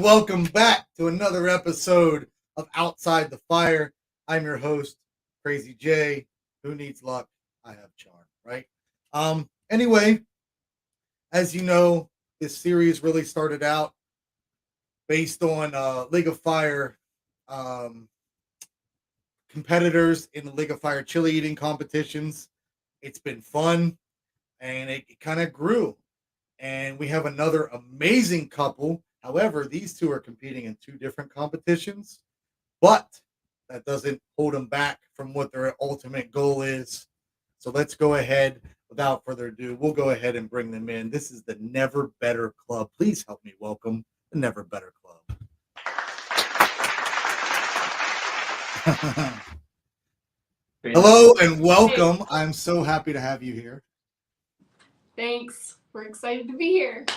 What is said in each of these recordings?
welcome back to another episode of Outside the Fire. I'm your host, Crazy J. Who needs luck? I have charm, right? Anyway, as you know, this series really started out based on League of Fire um, competitors in the League of Fire chili eating competitions. It's been fun, and it kind of grew. And we have another amazing couple. However, these two are competing in two different competitions, but that doesn't hold them back from what their ultimate goal is. So let's go ahead. Without further ado, we'll go ahead and bring them in. This is the Never Better Club. Please help me welcome the Never Better Club. Hello and welcome. I'm so happy to have you here. Thanks. We're excited to be here.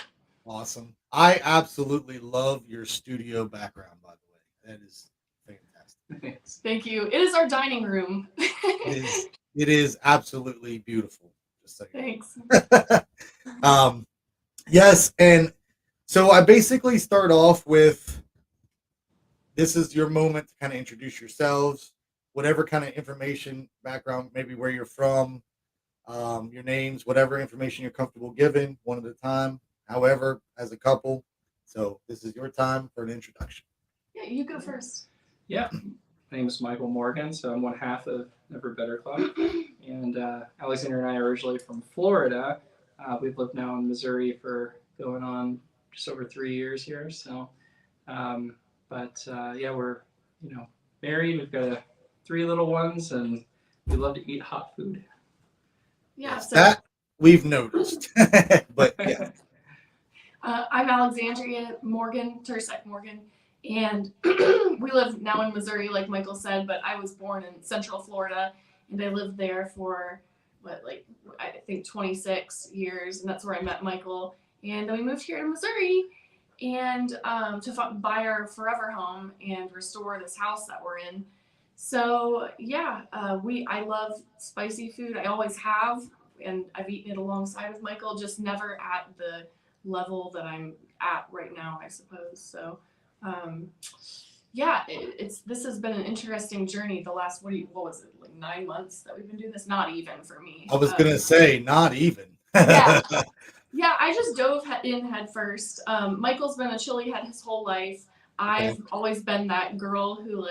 Awesome. I absolutely love your studio background, by the way. That is fantastic. Thank you. It is our dining room. It is absolutely beautiful. Just so you Thanks. Yes, and so I basically start off with this is your moment to kind of introduce yourselves, whatever kind of information, background, maybe where you're from, your names, whatever information you're comfortable giving, one at a time, however, as a couple. So this is your time for an introduction. Yeah, you go first. Yeah, my name is Michael Morgan, so I'm one half of Never Better Club. And Alexandria and I are originally from Florida. We've lived now in Missouri for going on just over 3 years here. So, yeah, we're married. We've got 3 little ones, and we love to eat hot food. Yeah, so That we've noticed, but yeah. I'm Alexandria Tursek Morgan, and we live now in Missouri, like Michael said, but I was born in Central Florida, and I lived there for, I think 26 years, and that's where I met Michael. And then we moved here to Missouri and to buy our forever home and restore this house that we're in. So yeah, I love spicy food. I always have, and I've eaten it alongside of Michael, just never at the level that I'm at right now, I suppose. So yeah, this has been an interesting journey. The last what was it, like 9 months that we've been doing this? Not even for me. I was gonna say not even. Yeah. Yeah, I just dove in head first. Michael's been a chili head his whole life. I've always been that girl who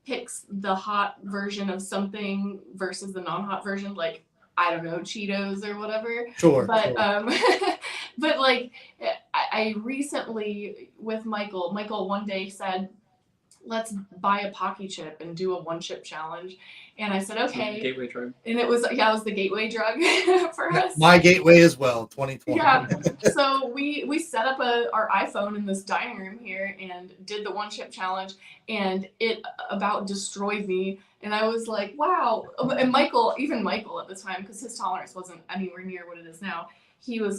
picks the hot version of something versus the non-hot version, like, I don't know, Cheetos or whatever. Sure. But sure. but I recently with Michael one day said, let's buy a Pocky chip and do a 1-chip challenge. And I said, okay. Gateway drug. And it was the gateway drug for us. My gateway as well, 2020. Yeah. So we set up our iPhone in this dining room here and did the 1-chip challenge, and it about destroyed me. And I was like, wow. And Michael at the time, because his tolerance wasn't anywhere near what it is now, he was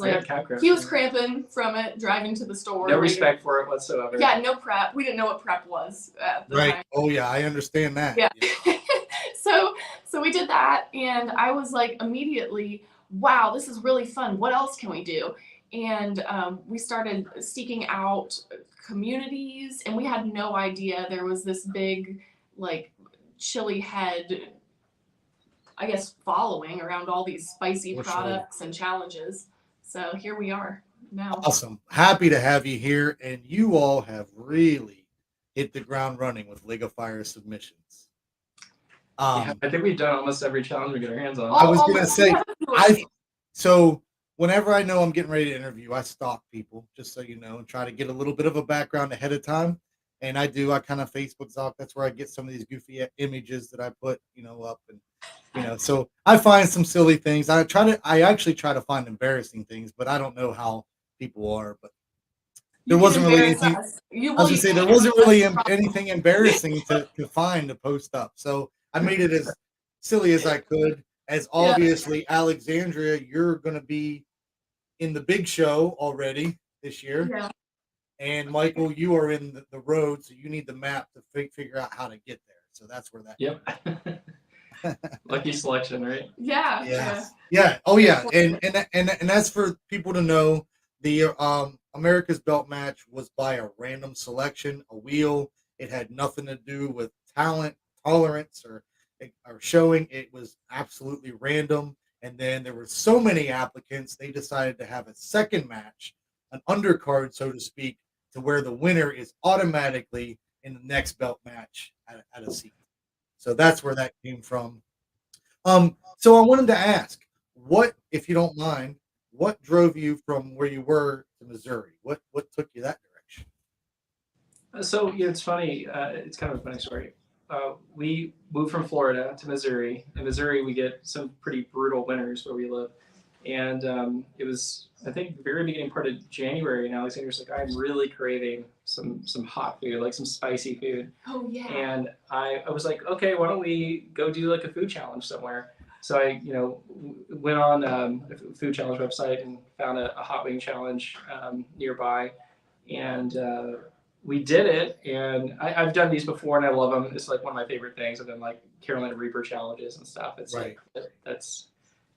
cramping from it, driving to the store. No respect for it whatsoever. Yeah, no prep. We didn't know what prep was at the time. Oh yeah, I understand that. Yeah. So we did that, and I was like immediately, wow, this is really fun. What else can we do? And we started seeking out communities, and we had no idea there was this big chili head, I guess, following around all these spicy products and challenges. So here we are now. Awesome. Happy to have you here. And you all have really hit the ground running with League of Fire submissions. I think we've done almost every challenge we get our hands on. I was going to say, so whenever I know I'm getting ready to interview, I stalk people, just so you know, and try to get a little bit of a background ahead of time. And I kind of Facebook stalk. That's where I get some of these goofy images that I put, up, and so I find some silly things. I actually try to find embarrassing things, but I don't know how people are. But there wasn't really anything. I was gonna say there wasn't really anything embarrassing to find to post up. So I made it as silly as I could. As obviously, Alexandria, you're gonna be in the big show already this year. Yeah. And Michael, you are in the road, so you need the map to figure out how to get there. So that's where that. Yep. Lucky selection, right? Yeah. Oh yeah, and that's for people to know. The America's Belt match was by a random selection, a wheel. It had nothing to do with talent, tolerance, or showing. It was absolutely random. And then there were so many applicants, they decided to have a second match, an undercard, so to speak, to where the winner is automatically in the next belt match at a seat. So that's where that came from. So I wanted to ask, what, if you don't mind, what drove you from where you were to Missouri? What took you that direction? So yeah, it's funny. It's kind of a funny story. We moved from Florida to Missouri. In Missouri, we get some pretty brutal winters where we live, and it was, I think, the very beginning part of January. And Alexander's like, I'm really craving some hot food, like some spicy food. Oh yeah. And I was like, okay, why don't we go do like a food challenge somewhere? So I, went on a food challenge website and found a hot wing challenge nearby, and we did it. And I've done these before, and I love them. It's like one of my favorite things. I've done like Carolina Reaper challenges and stuff. It's Right. like it's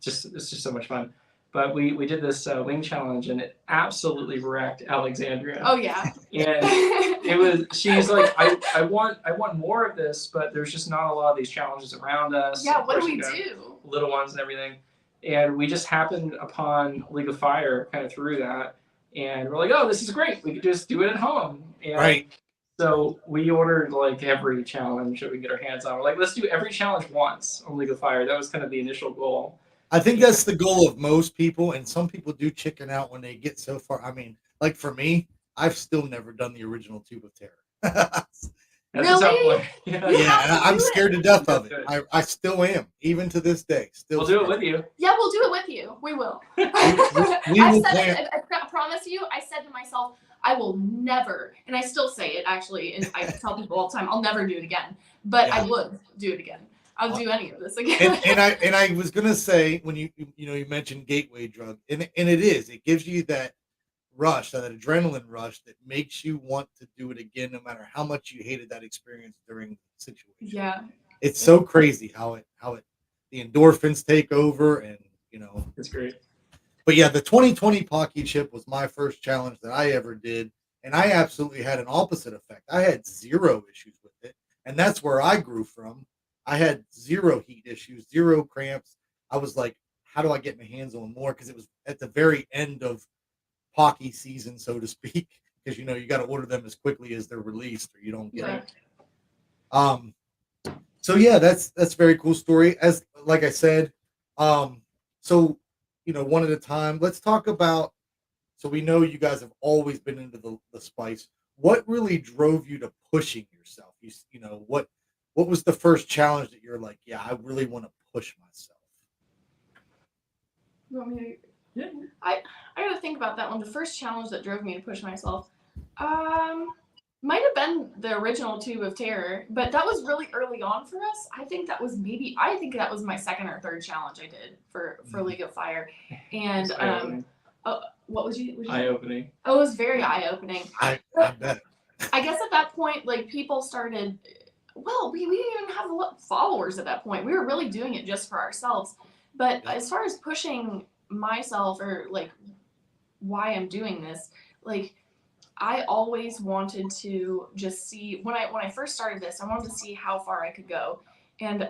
just so much fun. But we did this wing challenge, and it absolutely wrecked Alexandria. Oh yeah. And it was, she's like, I want more of this, but there's just not a lot of these challenges around us. Yeah, Of what course, do we you got do? little ones and everything. And we just happened upon League of Fire kind of through that, and we're like, oh, this is great, we could just do it at home. And Right. so we ordered like every challenge that we could get our hands on. We're like, let's do every challenge once on League of Fire. That was kind of the initial goal. I think that's the goal of most people, and some people do chicken out when they get so far. I mean, like for me, I've still never done the original Tube of Terror. That's Really? a tough one. Yeah. You Yeah, have and to I'm do it. scared to death of You it. have I still am, even to this day. Still, We'll do it scared. with you. Yeah, we'll do it with you. We will. we I will said, plan. I promise you, I said to myself, I will never, and I still say it actually, and I tell people all the time, I'll never do it again. But I Yeah. would do it again. I'll do any of this again. And I was gonna say when you mentioned gateway drug, and it gives you that rush, that adrenaline rush that makes you want to do it again, no matter how much you hated that experience during the situation. Yeah. It's so crazy how it the endorphins take over, and It's great. But yeah, the 2020 Pocky chip was my first challenge that I ever did, and I absolutely had an opposite effect. I had zero issues with it, and that's where I grew from. I had zero heat issues, zero cramps. I was like, how do I get my hands on more? Because it was at the very end of Pocky season, so to speak, because you got to order them as quickly as they're released, or you don't get Yeah. it. So yeah, that's a very cool story. As like I said, so one at a time. Let's talk about. So we know you guys have always been into the spice. What really drove you to pushing yourself? What was the first challenge that you're like, yeah, I really want to push myself? You want me to? Yeah. I gotta think about that one. The first challenge that drove me to push myself, might have been the original Tube of Terror, but that was really early on for us. I think that was my second or third challenge I did for League of Fire, and It's eye-opening. what was you? Eye-opening. Oh, it was very eye opening. I bet. I guess at that point, like people started. Well, we didn't even have a lot of followers at that point. We were really doing it just for ourselves. But Yeah. as far as pushing myself or like why I'm doing this, like I always wanted to just see when I first started this, I wanted to see how far I could go, and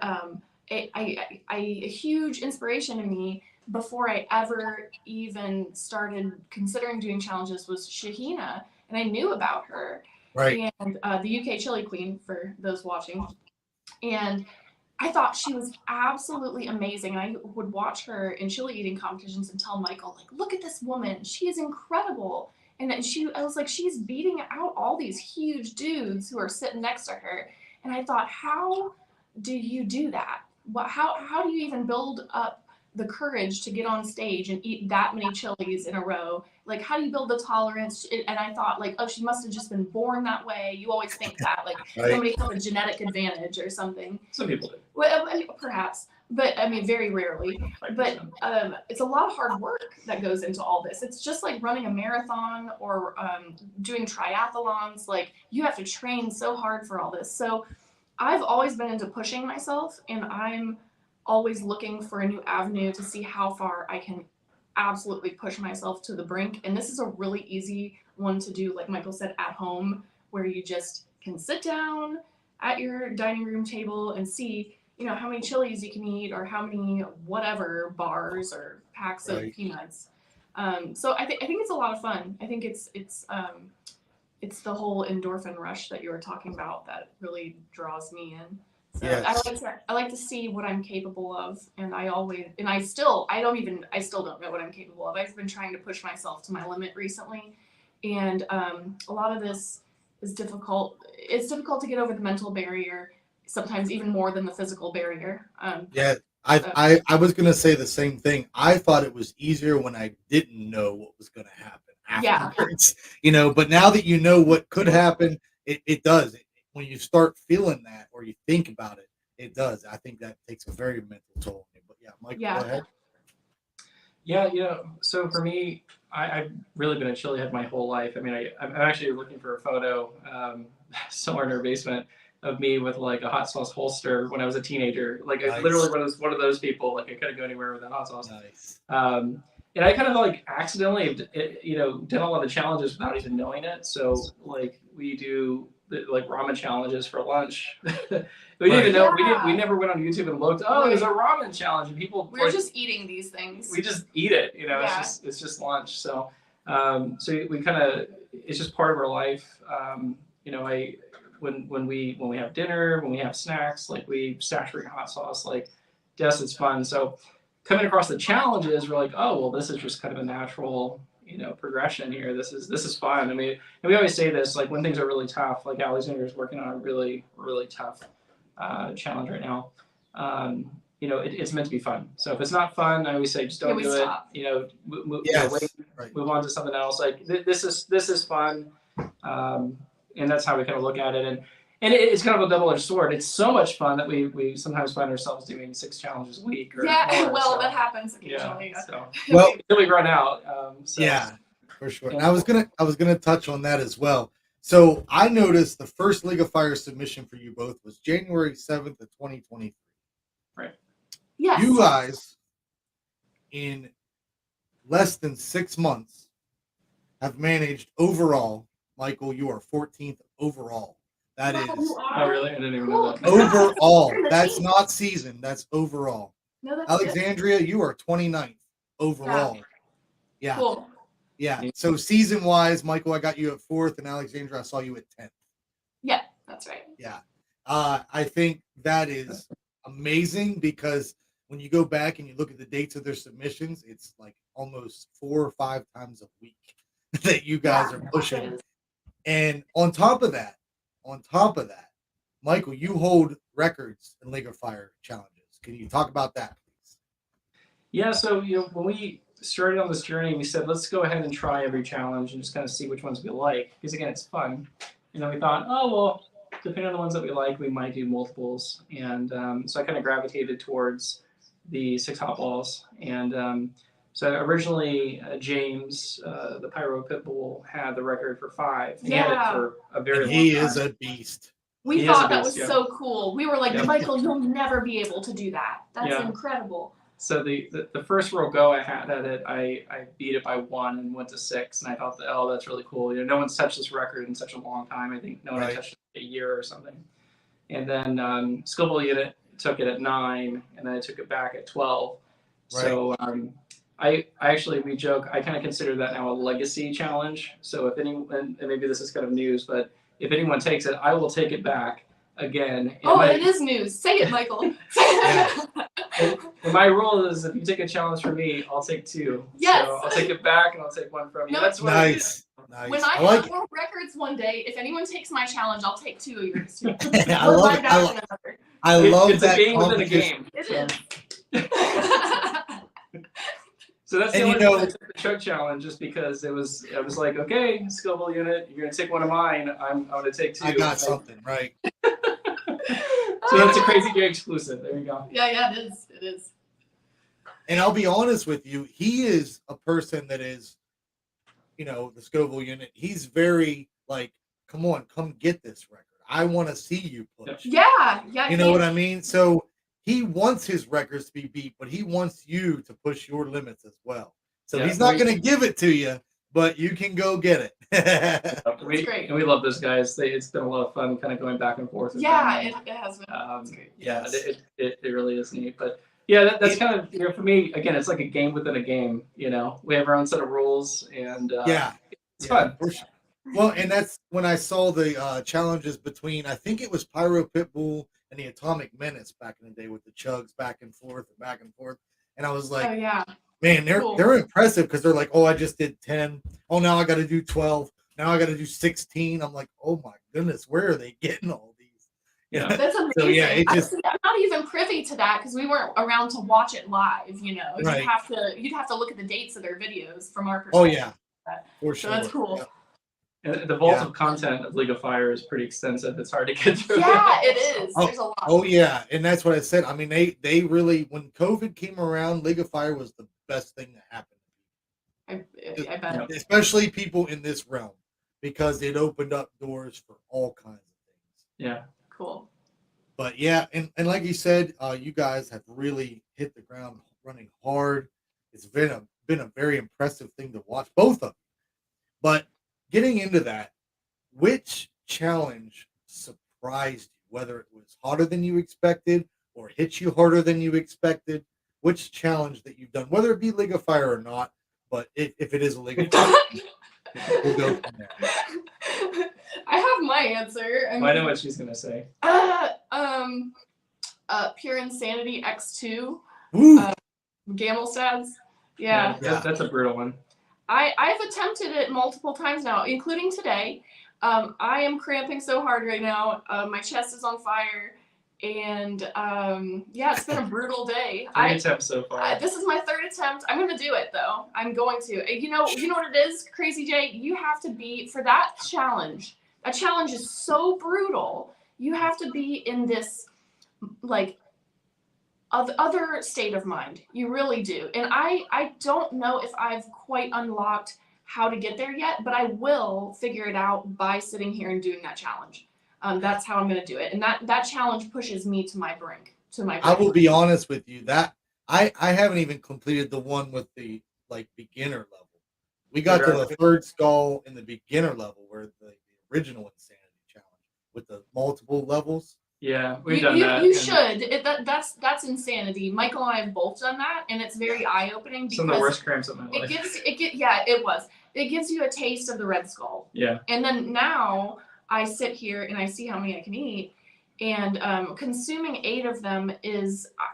a huge inspiration to me before I ever even started considering doing challenges was Shahina, and I knew about her, Right. and the UK Chili Queen for those watching, and I thought she was absolutely amazing. I would watch her in chili eating competitions and tell Michael, like, look at this woman. She is incredible. And I was like, she's beating out all these huge dudes who are sitting next to her. And I thought, how do you do that? How do you even build up the courage to get on stage and eat that many chilies in a row? Like, how do you build the tolerance? And I thought, like, oh, she must have just been born that way. You always think that, like, Right. somebody has a genetic advantage or something. Some people do. Well, I mean, perhaps, but I mean, very rarely. But it's a lot of hard work that goes into all this. It's just like running a marathon or doing triathlons. Like you have to train so hard for all this. So I've always been into pushing myself, and I'm always looking for a new avenue to see how far I can absolutely push myself to the brink. And this is a really easy one to do, like Michael said, at home, where you just can sit down at your dining room table and see, how many chilies you can eat or how many whatever bars or packs of peanuts. So I think it's a lot of fun. I think it's the whole endorphin rush that you were talking about that really draws me in. So Yes. I like to see what I'm capable of, and I still don't know what I'm capable of. I've been trying to push myself to my limit recently, and a lot of this is difficult. It's difficult to get over the mental barrier, sometimes even more than the physical barrier. Yeah, I was gonna say the same thing. I thought it was easier when I didn't know what was gonna happen afterwards. But now that you know what could happen, it does. When you start feeling that or you think about it, it does. I think that takes a very mental toll on you. But yeah, Mike, go ahead. Yeah, so for me, I've really been a chili head my whole life. I mean, I'm actually looking for a photo somewhere in our basement of me with like a hot sauce holster when I was a teenager. Like I literally one of those people. Like I couldn't go anywhere without hot sauce. Nice. And I kind of like accidentally, done a lot of challenges without even knowing it. So like we do like ramen challenges for lunch. We didn't even know. We never went on YouTube and looked. Oh, there's a ramen challenge, and people. We're just eating these things. We just eat it. It's just lunch. So, so we kind of it's just part of our life. When we have dinner, when we have snacks, like we saturate hot sauce. Like, yes, it's fun. So, coming across the challenges, we're like, oh well, this is just kind of a natural. Progression here. This is fun. I mean, and we always say this, like when things are really tough, like Alexandria is working on a really, really tough challenge right now. It's meant to be fun. So if it's not fun, I always say just don't do stop. it. Move on to something else. Like this is fun, and that's how we kind of look at it. And it's kind of a double-edged sword. It's so much fun that we sometimes find ourselves doing 6 challenges a week. Or more, that happens occasionally. Yeah, so well, until we run out. Yeah, for sure. And I was gonna touch on that as well. So I noticed the first League of Fire submission for you both was January 7th of 2023. Right. Yes. You guys, in less than 6 months, have managed overall. Michael, you are 14th overall. That is. Oh, really? I didn't even know that. Overall. That's not season. That's overall. No, that's Alexandria, you are 29th overall. Yeah. Cool. Yeah. So season-wise, Michael, I got you at 4th, and Alexandria, I saw you at 10th. Yeah, that's right. Yeah. I think that is amazing because when you go back and you look at the dates of their submissions, it's like almost 4 or 5 times a week that you guys are pushing. And on top of that, Michael, you hold records in League of Fire challenges. Can you talk about that, please? Yeah, so when we started on this journey, we said let's go ahead and try every challenge and just kind of see which ones we like. Because again, it's fun. And then we thought, oh well, depending on the ones that we like, we might do multiples. And so I kind of gravitated towards the 6 hot balls. And so originally, James, the Pyro Pitbull, had the record for 5. He had it for a very long time. He is a beast. We thought that was so cool. We were like, Michael, you'll never be able to do that. That's incredible. So the first real go I had at it, I beat it by 1 and went to 6, and I thought, that's really cool. No one's touched this record in such a long time. I think no one had touched it a year or something. And then Scoville Unit took it at 9, and then I took it back at 12. Right. So we joke, I kind of consider that now a legacy challenge. So if anyone, and maybe this is kind of news, but if anyone takes it, I will take it back again. It is news. Say it, Michael. And my rule is if you take a challenge from me, I'll take 2. Yes. So I'll take it back and I'll take 1 from you. That's what nice. Nice. When I have world records one day, if anyone takes my challenge, I'll take 2 of yours too. I love it's that. It's a game within a game. It is. So that's the only reason I took the choke challenge, just because I was like, okay, Scoville Unit, you're gonna take 1 of mine. I'm gonna take 2. I got something right. So that's a Crazy J exclusive. There you go. Yeah, it is. It is. And I'll be honest with you, he is a person that is, the Scoville Unit. He's very like, come on, come get this record. I want to see you push. Yeah. You know what I mean? So he wants his records to be beat, but he wants you to push your limits as well. So he's not going to give it to you, but you can go get it. That's great. And we love those guys. It's been a lot of fun kind of going back and forth. Yeah, it has been. That's great. Yeah, it really is neat. But yeah, that's kind of, for me, again, it's like a game within a game. We have our own set of rules, and it's fun. For sure. Well, and that's when I saw the challenges between, I think it was Pyro Pitbull and the Atomic Menace back in the day with the chugs back and forth. And I was like, Oh yeah. Man, Cool. they're impressive because they're like, oh, I just did 10. Oh, now I got to do 12. Now I got to do 16. I'm like, oh my goodness, where are they getting all these? That's amazing. So yeah, I'm not even privy to that because we weren't around to watch it live. Right. You'd have to look at the dates of their videos from our perspective. Oh yeah, for sure. So that's cool. Yeah. And the vault of content of League of Fire is pretty extensive. It's hard to get through. Yeah, it is. There's a lot. Oh yeah, and that's what I said. I mean, they really, when COVID came around, League of Fire was the best thing that happened. I bet. Especially people in this realm, because it opened up doors for all kinds of things. Yeah. Cool. But yeah, and like you said, you guys have really hit the ground running hard. It's been a very impressive thing to watch, both of you. But getting into that, which challenge surprised you? Whether it was harder than you expected or hit you harder than you expected? Which challenge that you've done, whether it be League of Fire or not, but if it is a League of Fire, we'll go from there. I have my answer. I know what she's gonna say. Pure Insanity X2. Ooh. Gamelstads. Yeah. That's a brutal one. I've attempted it multiple times now, including today. I am cramping so hard right now. My chest is on fire. And it's been a brutal day. 3 attempts so far. This is my 3rd attempt. I'm going to do it though. I'm going to. You know what it is, Crazy Jay? You have to be, for that challenge. That challenge is so brutal. You have to be in this like other state of mind. You really do. And I don't know if I've quite unlocked how to get there yet, but I will figure it out by sitting here and doing that challenge. That's how I'm going to do it. And that challenge pushes me to my brink. I will be honest with you, that I haven't even completed the one with the beginner level. We got to the 3rd skull in the beginner level, where the original Insanity challenge with the multiple levels. Yeah, we've done that. You should. That's Insanity. Michael and I have both done that, and it's very eye-opening because some of the worst cramps of my life. It gives you a taste of the Red Skull. Yeah. And then now I sit here and I see how many I can eat, and consuming 8 of them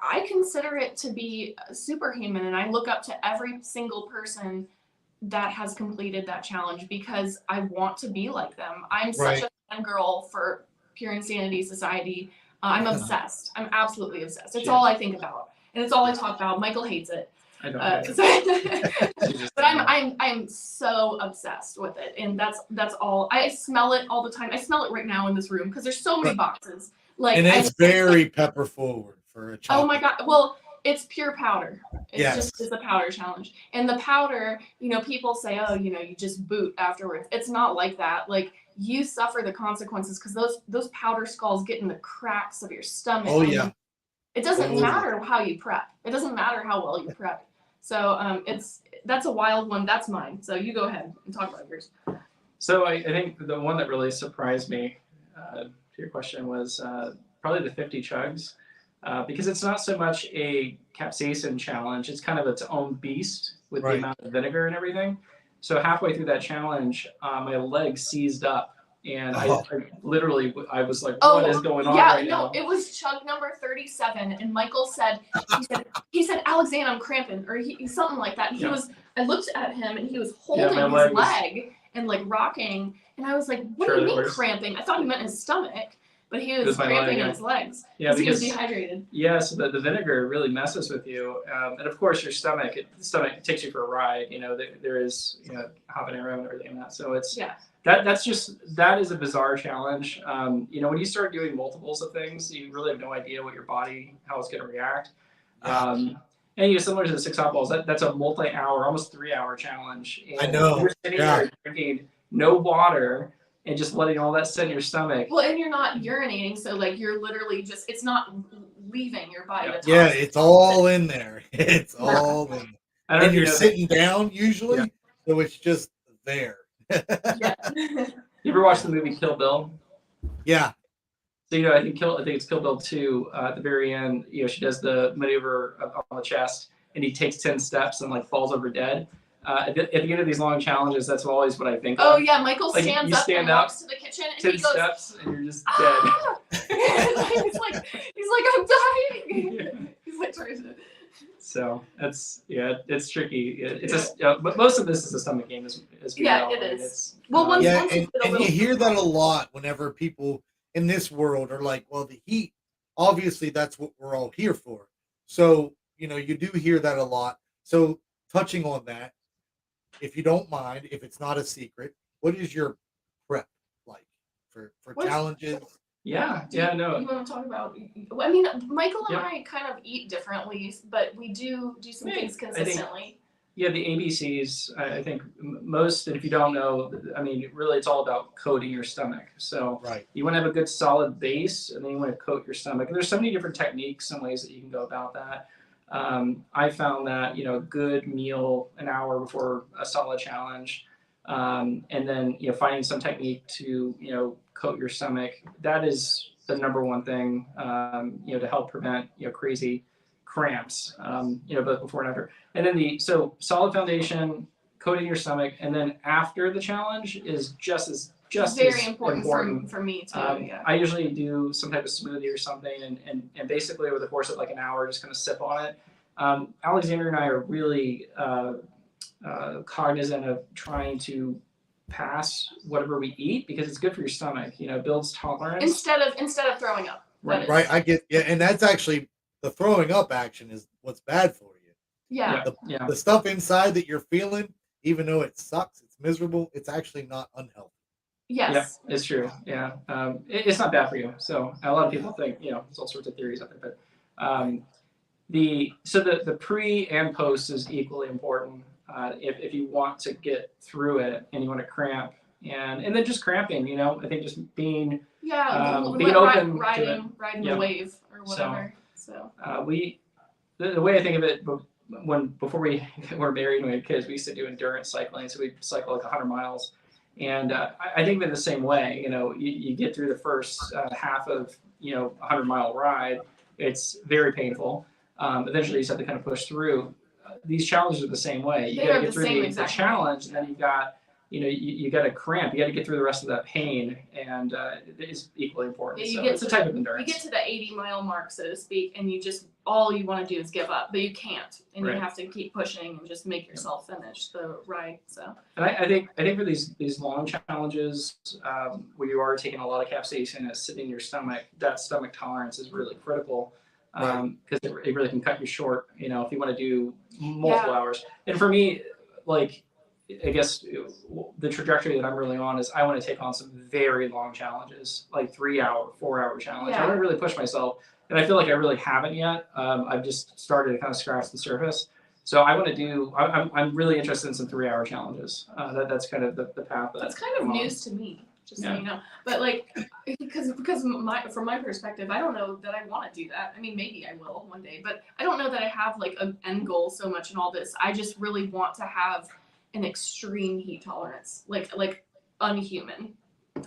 I consider it to be superhuman, and I look up to every single person that has completed that challenge because I want to be like them. I'm such a fan girl for Pure Insanity Society. I'm obsessed. I'm absolutely obsessed. It's all I think about, and it's all I talk about. Michael hates it. I don't. But I'm so obsessed with it, and that's all. I smell it all the time. I smell it right now in this room because there's so many boxes. And it's very pepper forward for a chocolate. Oh my god! Well, it's pure powder. It's a powder challenge, and the powder. People say, oh, you just boot afterwards. It's not like that. Like, you suffer the consequences because those powder skulls get in the cracks of your stomach. Oh yeah. It doesn't matter how you prep. It doesn't matter how well you prep. So that's a wild one. That's mine. So you go ahead and talk about yours. So I think the one that really surprised me, to your question, was probably the 50 chugs, because it's not so much a capsaicin challenge. It's kind of its own beast with the amount of vinegar and everything. So halfway through that challenge, my leg seized up. And I literally was like, what is going on right now? It was chug number 37. And Michael said, he said, Alexander, I'm cramping, or something like that. And I looked at him and he was holding his leg and like rocking. And I was like, what do you mean cramping? I thought he meant his stomach, but he was cramping in his legs. Yeah, because he was dehydrated. Yeah, so the vinegar really messes with you. And of course your stomach, takes you for a ride. There is, habanero and everything like that. So it's, that is a bizarre challenge. When you start doing multiples of things, you really have no idea what your body, how it's going to react. And similar to the 6 hot balls, that's a multi-hour, almost 3-hour challenge. And I know. You're sitting there drinking no water and just letting all that sit in your stomach. Well, and you're not urinating, so like you're literally just, it's not leaving your body. Yeah, it's all in there. It's all in there. I don't know and if you you're know sitting down usually, Yeah. so it's just there. Yeah. You ever watched the movie Kill Bill? Yeah. So I think it's Kill Bill 2. At the very end, she does the maneuver on the chest, and he takes 10 steps and like falls over dead. At the end of these long challenges, that's always what I think Oh of. yeah, Michael Like, stands you up stand and up, walks to the kitchen, and 10 he goes, steps, and you're just dead. ah! he's like, I'm dying. Yeah. He's like trying to. So it's tricky. But most of this is a stomach game, as we Yeah, know. it I mean, is. it's, Well, once Yeah, once you get a and little. you hear that a lot whenever people in this world are like, well, the heat, obviously that's what we're all here for. So, you do hear that a lot. So touching on that, if you don't mind, if it's not a secret, what is your prep like for What's- challenges? no. You want to talk about? I mean, Michael and Yeah. I kind of eat differently, but we do some Yeah, things I think- consistently. Yeah, the ABCs, I think most, and if you don't know, I mean, really it's all about coating your stomach. So Right. you want to have a good solid base, and then you want to coat your stomach. And there's so many different techniques and ways that you can go about that. I found that, a good meal an hour before a solid challenge, and then, finding some technique to, coat your stomach. That is the number one thing, to help prevent, crazy cramps, both before and after. And then so solid foundation, coating your stomach, and then after the challenge is just as Very important for me too. Yeah. I usually do some type of smoothie or something, and basically over the course of like an hour, just kind of sip on it. Alexandria and I are really cognizant of trying to pass whatever we eat because it's good for your stomach. Builds tolerance. Instead of throwing up. Right. I get, yeah, and that's actually the throwing up action is what's bad for you. Yeah. The stuff inside that you're feeling, even though it sucks, it's miserable, it's actually not unhealthy. Yes. Yeah, it's true. Yeah, it's not bad for you. So a lot of people think, there's all sorts of theories out there, but the pre and post is equally important. If you want to get through it and you want to cramp and then just cramping, I think just being being open riding Yeah. the wave or whatever. So the way I think of it, before we were married and we had kids, we used to do endurance cycling, so we'd cycle like 100 miles. And I think of it the same way. You get through the first half of 100-mile ride, it's very painful. Eventually, you just have to kind of push through. These challenges are the same way. You got to get through the challenge, and then you've got you got to cramp. You got to get through the rest of that pain, and it's equally important. Yeah, it's a type of endurance. You get to the 80-mile mark, so to speak, and all you want to do is give up, but you can't, and Right. you have to keep pushing and just make yourself finish the ride. So. And I think for these long challenges where you are taking a lot of capsaicin and it's sitting in your stomach, that stomach tolerance is really critical because it really can cut you short. If you want to do multiple hours. And for me, like, I guess the trajectory that I'm really on is I want to take on some very long challenges, like 3-hour, 4-hour challenge. I want to really push myself, and I feel like I really haven't yet. I've just started to kind of scratch the surface. So I want to do. I'm really interested in some 3-hour challenges. That's kind of the path. That's kind of news to me, just so you know. But like, because from my perspective, I don't know that I want to do that. I mean, maybe I will one day, but I don't know that I have like an end goal so much in all this. I just really want to have an extreme heat tolerance, like unhuman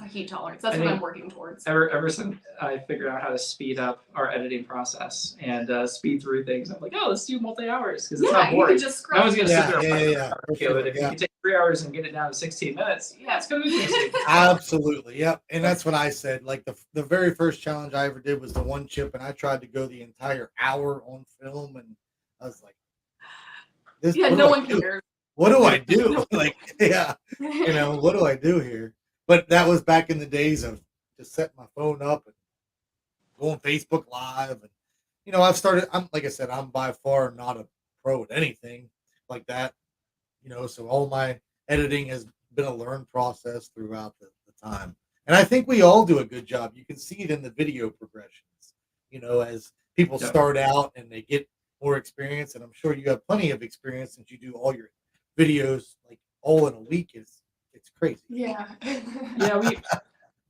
heat tolerance. That's what I'm working towards. Ever since I figured out how to speed up our editing process and speed through things, I'm like, let's do multi-hours because it's not boring. No one's gonna sit there and but if you can take 3 hours and get it down to 16 minutes, it's gonna be interesting. Absolutely, yep. And that's what I said. Like the very first challenge I ever did was the one chip, and I tried to go the entire hour on film, and I was like, "This, no one cares. What do I do?" Like, what do I do here? But that was back in the days of just setting my phone up and going Facebook Live, and I've started. Like I said, I'm by far not a pro at anything like that. So all my editing has been a learned process throughout the time, and I think we all do a good job. You can see it in the video progressions. As people start out and they get more experience, and I'm sure you have plenty of experience since you do all your videos like all in a week. It's crazy. Yeah.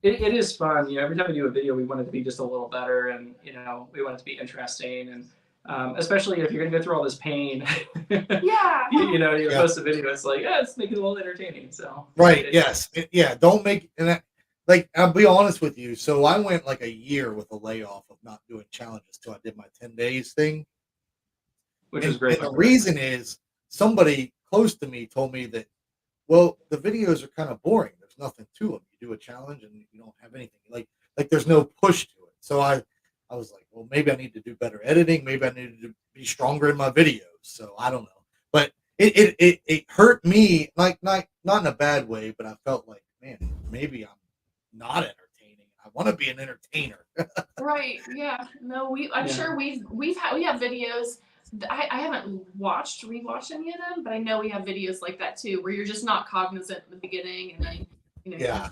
It is fun. Every time we do a video, we want it to be just a little better, and we want it to be interesting. And especially if you're gonna go through all this pain. Yeah. You Yeah. post a video, it's like, yeah, let's make it a little entertaining. So Right. Yes. Yeah. Don't make like I'll be honest with you. So I went like a year with a layoff of not doing challenges till I did my 10 days thing. which And, is great. and the reason is somebody close to me told me that, well, the videos are kind of boring. There's nothing to them. You do a challenge and you don't have anything like there's no push to it. So I was like, well, maybe I need to do better editing. Maybe I needed to be stronger in my videos. So I don't know. But it hurt me, like not in a bad way, but I felt like, man, maybe I'm not entertaining. I want to be an entertainer. Right. Yeah. No, I'm sure we have videos. I haven't rewatched any of them, but I know we have videos like that too, where you're just not cognizant in the beginning, and then you Yeah.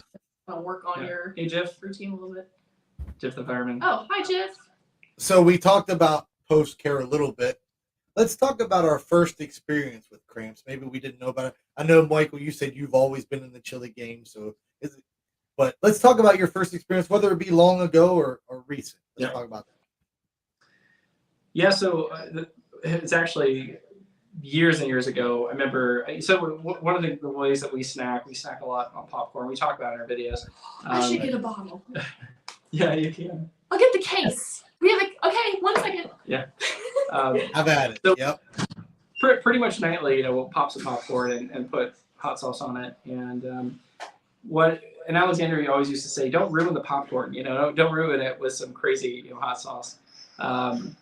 work on your Jiff routine a little bit. Jiff the fireman. Oh, hi, Jiff. So we talked about post care a little bit. Let's talk about our first experience with cramps. Maybe we didn't know about it. I know, Michael, you said you've always been in the chili game, so but let's talk about your first experience, whether it be long ago or recent. Let's talk about that. Yeah, so it's actually years and years ago. I remember. So one of the ways that we snack a lot on popcorn. We talk about it in our videos. I should get a bottle. Yeah, you can. I'll get the case. We have okay. 1 second. Yeah. I've had it. So, yep. Pretty much nightly, we'll pop some popcorn and put hot sauce on it. And what in Alexandria we always used to say, don't ruin the popcorn. Don't ruin it with some crazy hot sauce. And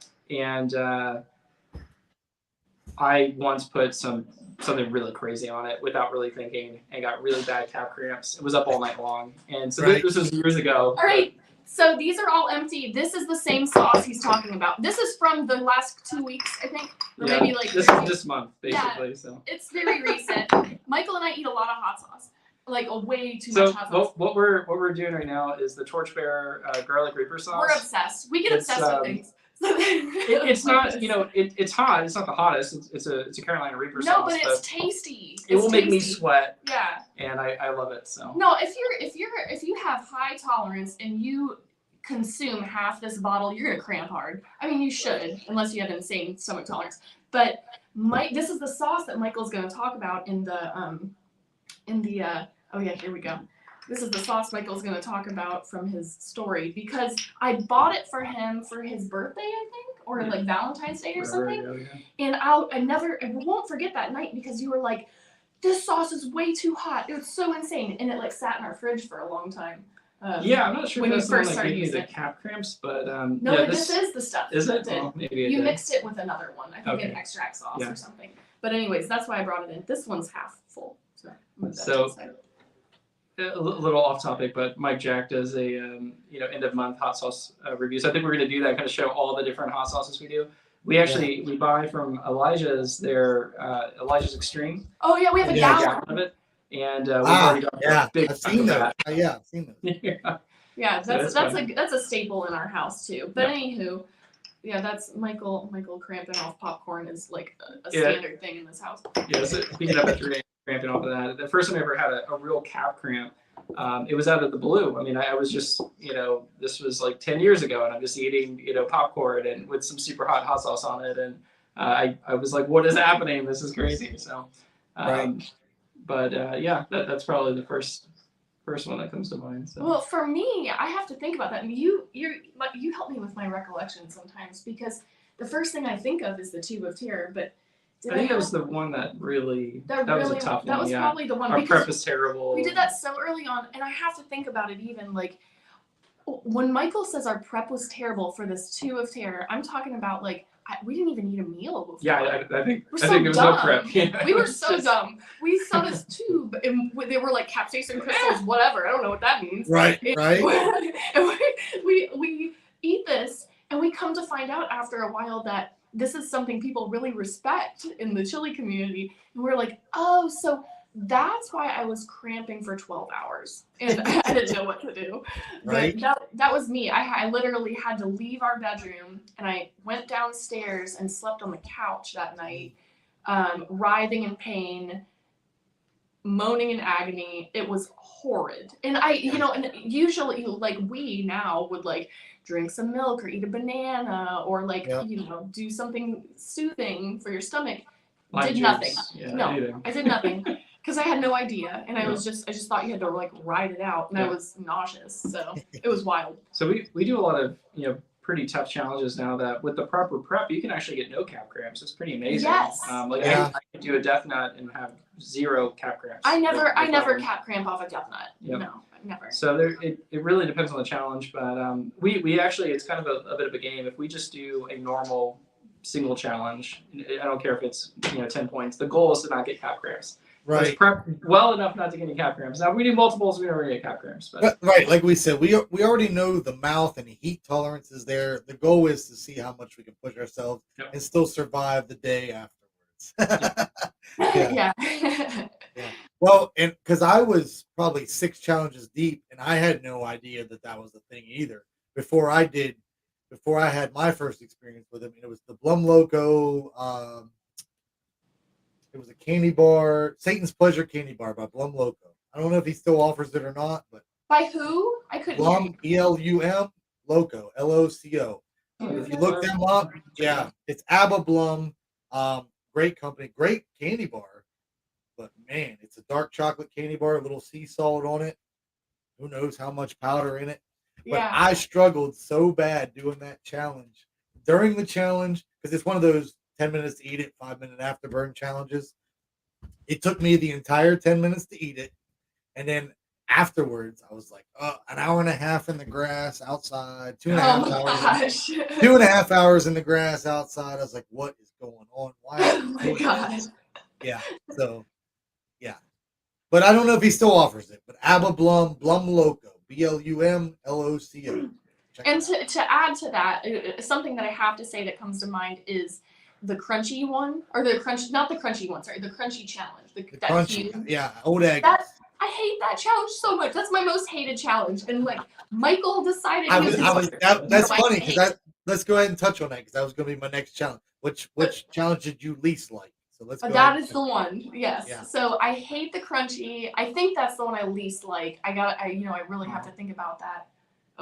I once put something really crazy on it without really thinking and got really bad calf cramps. It was up all night long. And so this was years ago. All right. So these are all empty. This is the same sauce he's talking about. This is from the last 2 weeks, I think. Or maybe like this is this month, basically. Yeah, so it's very recent. Michael and I eat a lot of hot sauce. Like way too much hot sauce. What we're doing right now is the Torchbearer garlic reaper sauce. We're obsessed. We get obsessed with things. It's not, it's hot. It's not the hottest. It's a Carolina Reaper sauce. No, but it's tasty. It will make me sweat. Yeah. And I love it. So. No, if you have high tolerance and you consume half this bottle, you're gonna cramp hard. I mean, you should, unless you have insane stomach tolerance. But this is the sauce that Michael's gonna talk about in the oh yeah, here we go. This is the sauce Michael's going to talk about from his story, because I bought it for him for his birthday, I think, or like Valentine's Day or something. And I won't forget that night, because you were like, this sauce is way too hot. It was so insane. And it like sat in our fridge for a long time. Yeah, I'm not sure when if that's you first the one that started gave me using the calf cramps, but no, yeah, this is the stuff. Is it? Well, maybe you mixed it with another one. I think an extract sauce or something. But anyways, that's why I brought it in. This one's half full. So a little off topic, but Mike Jack does a end of month hot sauce review. So I think we're going to do that, kind of show all the different hot sauces we do. We actually we buy from Elijah's Elijah's Extreme. Oh yeah, we have a gallon of it, and we've already got a big. I've seen that. Yeah, I've seen that. Yeah, that's a staple in our house too. But anywho, yeah, that's Michael cramping off popcorn is like a standard thing in this house. Yeah, so picking up after cramping off of that. The first time I ever had a real calf cramp, it was out of the blue. I mean, I was just, this was like 10 years ago, and I'm just eating, popcorn and with some super hot sauce on it. And I was like, what is happening? This is crazy. So, but yeah, that's probably the first one that comes to mind. So. Well, for me, I have to think about that. And you help me with my recollection sometimes, because the first thing I think of is the Tube of Terror, but I think that was the one that really was a tough one. That was probably the one. Our prep was terrible. We did that so early on, and I have to think about it even like when Michael says our prep was terrible for this Tube of Terror. I'm talking about like we didn't even eat a meal before. Yeah, I think we're it was no prep. Yeah. We were so dumb. We saw this tube, and they were like capsaicin crystals, whatever. I don't know what that means. Right. And we eat this, and we come to find out after a while that this is something people really respect in the chili community. And we're like, oh, so that's why I was cramping for 12 hours. And I didn't know what to do. Right. But that was me. I literally had to leave our bedroom, and I went downstairs and slept on the couch that night, writhing in pain, moaning in agony. It was horrid. And and usually like we now would like drink some milk or eat a banana or like, Yeah. do something soothing for your stomach. Lime Did nothing. juice, yeah, No, anything. I did nothing because I had no idea, and I Yeah. just thought you had to like ride it out, and I Yeah. was nauseous, so it was wild. So we do a lot of pretty tough challenges now that with the proper prep you can actually get no calf cramps. It's pretty amazing. Yes. Yeah. I can do a death nut and have 0 calf cramps. I never problem. cap cramp off a death nut. Yep. No, never. So it really depends on the challenge, but we actually it's kind of a bit of a game. If we just do a normal single challenge, I don't care if it's 10 points. The goal is to not get calf cramps. Right. Let's prep well enough not to get any calf cramps. Now if we do multiples, we never get calf cramps. But Right, like we said, we already know the mouth and the heat tolerance is there. The goal is to see how much we can push ourselves and still survive the day afterwards. Yeah. Yeah. Well, and because I was probably 6 challenges deep, and I had no idea that was the thing either. Before I had my first experience with him, and it was the Blum Loco. It was a candy bar, Satan's Pleasure candy bar by Blum Loco. I don't know if he still offers it or not, but By who? I couldn't. Blum, Blum, Loco, Loco. If you look them up, yeah, it's Abba Blum. Great company, great candy bar. But man, it's a dark chocolate candy bar, a little sea salt on it. Who knows how much powder in it? But Yeah. I struggled so bad doing that challenge. During the challenge, because it's one of those 10 minutes to eat it, 5-minute afterburn challenges. It took me the entire 10 minutes to eat it. And then afterwards, I was like, an hour and a half in the grass outside, 2.5 hours. 2.5 hours in the grass outside. I was like, what is going on? Why? Oh my god. Yeah. So, yeah. But I don't know if he still offers it. But Abba Blum, Blum Loco, BLUMLOCO. And to add to that, something that I have to say that comes to mind is the crunchy one, or the crunchy challenge. The crunchy, cube. yeah, old egg. I hate that challenge so much. That's my most hated challenge. And like Michael decided. That's funny because let's go ahead and touch on that because that was going to be my next challenge. Which challenge did you least like? So let's go. That is the one. Yes. Yeah. So I hate the crunchy. I think that's the one I least like. I really have to think about that.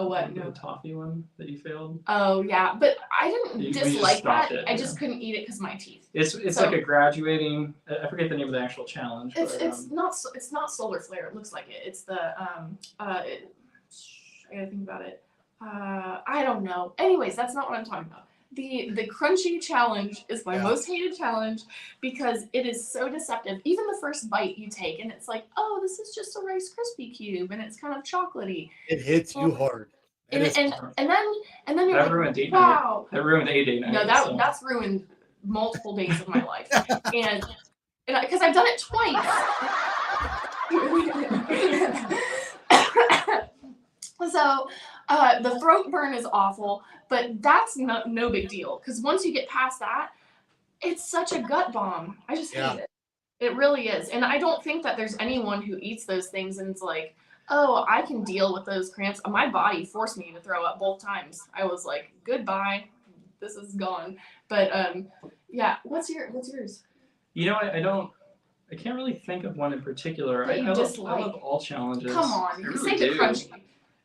Oh, what? The toffee one that you failed. Oh yeah, but I didn't dislike that. It, I just couldn't eat it because of my teeth. It's like a graduating. I forget the name of the actual challenge. It's not solar flare. It looks like it. It's the I gotta think about it. I don't know. Anyways, that's not what I'm talking about. The crunchy challenge is my most hated challenge because it is so deceptive. Even the first bite you take and it's like, oh, this is just a Rice Krispie cube and it's kind of chocolatey. It hits you hard. And then you're that like, ruined date wow. Night. That ruined a day night. No, that's ruined multiple days of my life. and because I've done it twice. So the throat burn is awful, but that's no big deal because once you get past that, it's such a gut bomb. I just hate it. It really is. And I don't think that there's anyone who eats those things and it's like, oh, I can deal with those cramps. My body forced me to throw up both times. I was like, goodbye, this is gone. But yeah, what's yours? I can't really think of one in particular. That you dislike. I love all challenges. Come on, you really say the crunchy.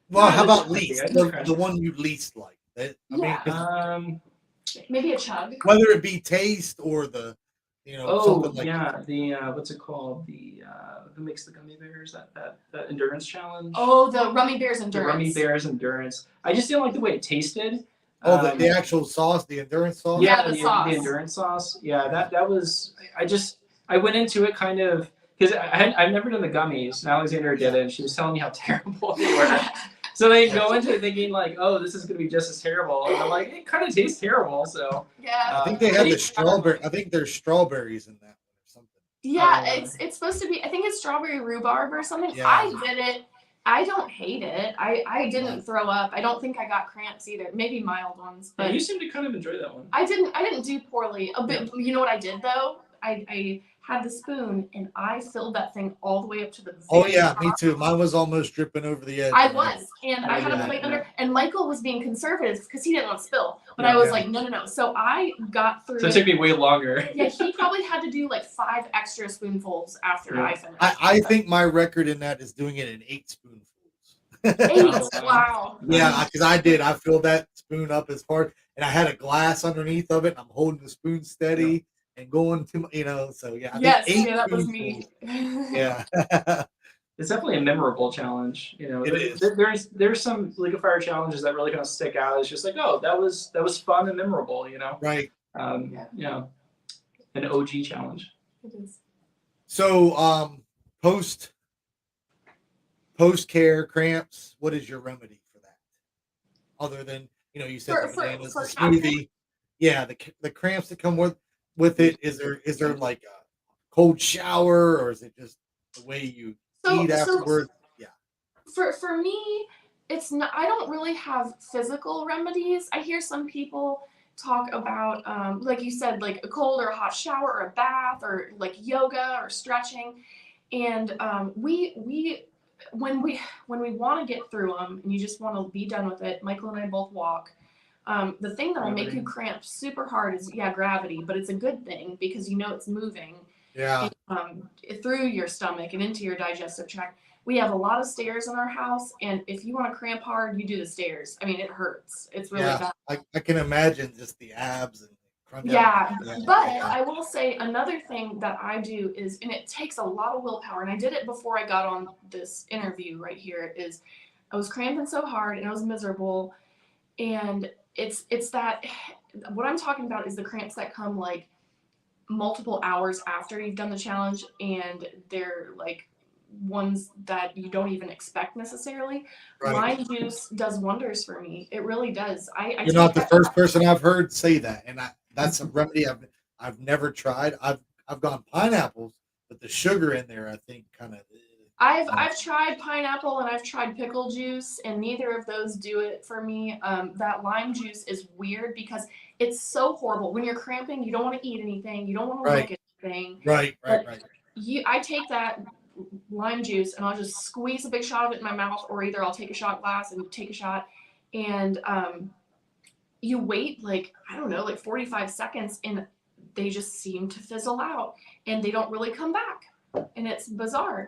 Well, how about least? The one you least like? Maybe a chug. Whether it be taste or the, something like that. The what's it called? The who makes the gummy bears? That endurance challenge. Oh, the Rummy Bears endurance. The Rummy Bears endurance. I just didn't like the way it tasted. Oh, the actual sauce, the endurance sauce. Yeah, the sauce. The endurance sauce. Yeah, that was. I went into it kind of because I've never done the gummies. And Alexandria did it, and she was telling me how terrible they were. So they go into it thinking like, oh, this is going to be just as terrible. And I'm like, it kind of tastes terrible. So yeah, I think they have the strawberry. I think there's strawberries in that one or something. Yeah, it's supposed to be. I think it's strawberry rhubarb or something. Yeah. I did it. I don't hate it. I didn't throw up. I don't think I got cramps either. Maybe mild ones. But you seem to kind of enjoy that one. I didn't do poorly. A bit. You know what I did though? I had the spoon and I filled that thing all the way up to the top. Me too. Mine was almost dripping over the edge. I was, and I had a plate under, and Michael was being conservative because he didn't want to spill. But I was like, no. So I got through. So it took me way longer. Yeah, he probably had to do like 5 extra spoonfuls after I finished. I think my record in that is doing it in 8 spoonfuls. 8. Wow. Yeah, because I did. I filled that spoon up as hard, and I had a glass underneath of it. And I'm holding the spoon steady and going to, So yeah, I think Yes, 8 yeah, that was spoonfuls. me. Yeah, It's definitely a memorable challenge. it is. There's some League of Fire challenges that really kind of stick out. It's just like, oh, that was fun and memorable. Right. Yeah, an OG challenge. It is. So, post care cramps, what is your remedy for that? Other than you said the bananas, the smoothie. Yeah, the cramps that come with it. Is there like a cold shower, or is it just the way you eat afterwards? Yeah. For me, it's not. I don't really have physical remedies. I hear some people talk about, like you said, like a cold or a hot shower or a bath or like yoga or stretching, and we when we want to get through them and you just want to be done with it. Michael and I both walk. The thing that will make you cramp super hard is gravity, but it's a good thing because it's moving. Yeah. Through your stomach and into your digestive tract. We have a lot of stairs in our house, and if you want to cramp hard, you do the stairs. I mean, it hurts. It's really bad. I can imagine just the abs and crunch. Yeah, but I will say another thing that I do is, and it takes a lot of willpower, and I did it before I got on this interview right here, is I was cramping so hard and I was miserable, and it's that what I'm talking about is the cramps that come like multiple hours after you've done the challenge, and they're like ones that you don't even expect necessarily. Right. Lime juice does wonders for me. It really does. You're not the first person I've heard say that, and that's a remedy I've never tried. I've gone pineapples, but the sugar in there, I think, kind of. I've tried pineapple and I've tried pickle juice, and neither of those do it for me. That lime juice is weird because it's so horrible. When you're cramping, you don't want to eat anything, you don't want to look at anything. Right. I take that lime juice and I'll just squeeze a big shot of it in my mouth, or either I'll take a shot glass and take a shot, and you wait like, I don't know, like 45 seconds, and they just seem to fizzle out and they don't really come back, and it's bizarre.